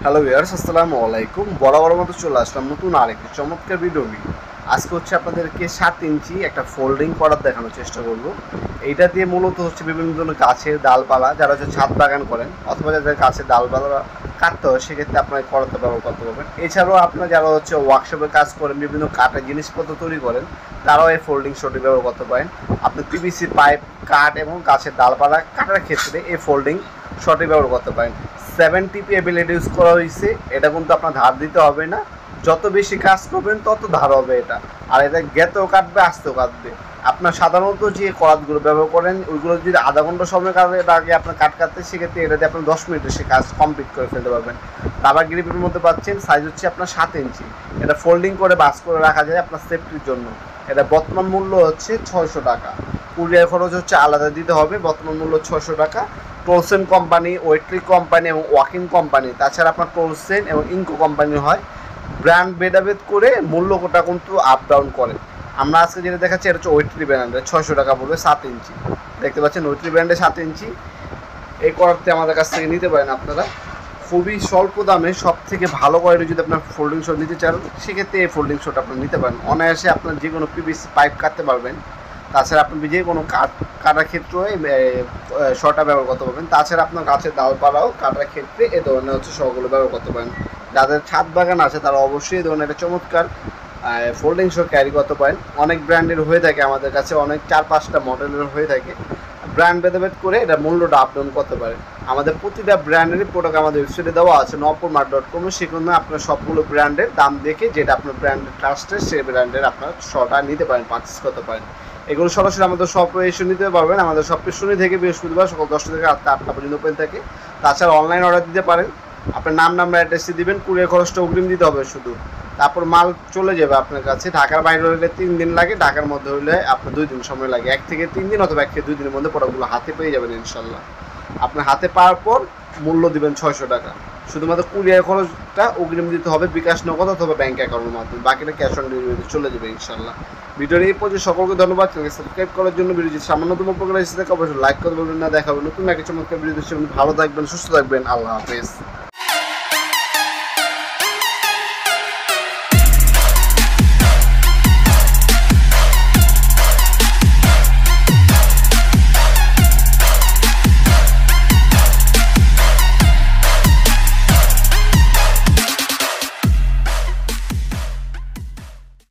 Hello viewers, আসসালামু আলাইকুম। বরাবর মতো চলে আসলাম নতুন আরেকটি চমৎকার ভিডিও নিয়ে। আজকে হচ্ছে আপনাদেরকে 7 ইঞ্চি একটা ফোল্ডিং করার দেখানোর চেষ্টা করব। এইটা দিয়ে মূলত হচ্ছে বিভিন্ন ধরনের গাছের ডালপালা, যারা হচ্ছে ছাদ বাগান করেন অথবা যাদের গাছের ডালপালা কাটতে হয় সেক্ষেত্রে আপনারা করাতে ব্যবহার করতে পারবেন। এছাড়াও আপনারা যারা হচ্ছে ওয়ার্কশপে কাজ করেন, বিভিন্ন কাঠের জিনিসপত্র তৈরি করেন, তারাও এই ফোল্ডিং শোটি ব্যবহার করতে পারেন। আপনি পিভিসি পাইপ, কাঠ এবং গাছের ডালপালা কাটার ক্ষেত্রে এই ফোল্ডিং শটি ব্যবহার করতে পারেন। 7 টিপি অ্যাবিলিটি ইউজ করা হয়েছে। এটা কিন্তু আপনার ধার দিতে হবে না, যত বেশি কাজ করবেন তত ধার হবে এটা। আর এটা গেতেও কাটবে, আস্তেও কাটবে। আপনার সাধারণত যে করাতগুলো ব্যবহার করেন ওইগুলো যদি আধা ঘন্টা সময় কাটবে আগে আপনার কাটতে, সেক্ষেত্রে এটা দিয়ে আপনি 10 মিনিটে সে কাজ কমপ্লিট করে ফেলতে পারবেন। রাবার গ্রিপের মধ্যে পাচ্ছেন, সাইজ হচ্ছে আপনার 7 ইঞ্চি। এটা ফোল্ডিং করে বাস করে রাখা যায় আপনার সেফটির জন্য। এটা বর্তমান মূল্য হচ্ছে 600 টাকা। কুরিয়ার খরচ হচ্ছে আলাদা দিতে হবে। বর্তমান মূল্য 600 টাকা। টোলসেন কোম্পানি, ওয়েট্রি কোম্পানি এবং ওয়াকিং কোম্পানি, তাছাড়া আপনার টোলসেন এবং ইনকো কোম্পানি হয়। ব্র্যান্ড ভেদাভেদ করে মূল্যটা কিন্তু আপ ডাউন করে। আমরা আজকে যেটা দেখাচ্ছি এটা হচ্ছে ওয়েট্রি ব্র্যান্ডের, 600 টাকা পড়বে 7 ইঞ্চি। দেখতে পাচ্ছেন ওয়েট্রি ব্র্যান্ডের 7 ইঞ্চি। এই করাতে আমাদের কাছ থেকে নিতে পারেন আপনারা খুবই স্বল্প দামে। সব থেকে ভালো কোয়ালিটি যদি আপনার ফোল্ডিং শো নিতে চান সেক্ষেত্রে এই ফোল্ডিং শোটা আপনার নিতে পারেন। অনায়াসে আপনার যে কোনো পিভিসি পাইপ কাটতে পারবেন। তাছাড়া আপনি যে কোনো কাটার ক্ষেত্রে শটা ব্যবহার করতে পারবেন। তাছাড়া আপনার গাছের ডালপালাও কাটার ক্ষেত্রে এ ধরনের হচ্ছে শগুলো ব্যবহার করতে পারেন। যাদের ছাদ বাগান আছে তারা অবশ্যই এই ধরনের একটা চমৎকার ফোল্ডিং শো ক্যারি করতে পারেন। অনেক ব্র্যান্ডের হয়ে থাকে আমাদের কাছে, অনেক 4-5টা মডেলের হয়ে থাকে। ব্র্যান্ড ভেদাভেদ করে এটা মূল্যটা আপ ডাউন করতে পারেন। আমাদের প্রতিটা ব্র্যান্ডেরই প্রোডাক্ট আমাদের ওয়েবসাইটে দেওয়া আছে নপুরমার্ট.com। সেখানে আপনার সবগুলো ব্র্যান্ডের দাম দেখে যেটা আপনার ব্র্যান্ডের ট্রাস্টের সেই ব্র্যান্ডের আপনার শটা নিতে পারেন, পারচেস করতে পারেন। এগুলো সরাসরি আমাদের শপে এসে নিতে পারবেন। আমাদের শপে শনি থেকে বৃহস্পতিবার সকাল 10টা থেকে 8টা পর্যন্ত ওপেন থাকে। তাছাড়া অনলাইন অর্ডার দিতে পারেন। আপনার নাম্বার অ্যাড্রেসটি দিবেন, কুরিয়ার খরচটা অগ্রিম দিতে হবে শুধু। তারপর মাল চলে যাবে আপনার কাছে। ঢাকার বাইরে হলে 3 দিন লাগে, ঢাকার মধ্যে হলে আপনার 2 দিন সময় লাগে। 1 থেকে 3 দিন অথবা 1 থেকে 2 দিনের মধ্যে প্রোডাক্টগুলো হাতে পেয়ে যাবেন ইনশাল্লাহ। আপনার হাতে পাওয়ার পর মূল্য দিবেন 600 টাকা। শুধুমাত্র কুরিয়ার খরচটা অগ্রিম দিতে হবে বিকাশ নগদ অথবা ব্যাঙ্ক অ্যাকাউন্টের মাধ্যমে। বাকিটা ক্যাশ অন ডেলিভারিতে চলে যাবে ইনশাল্লাহ। ভিডিওর এই পর্যন্ত সকলকে ধন্যবাদ। চ্যানেলকে সাবস্ক্রাইব করার জন্য, ভিডিও যদি সামান্যতম উপকার এসে থাকে অবশ্যই লাইক করে বলবেন না। দেখা হবে নতুন একটা চমৎকার ভিডিও। ভালো থাকবেন, সুস্থ থাকবেন। আল্লাহ হাফেজ।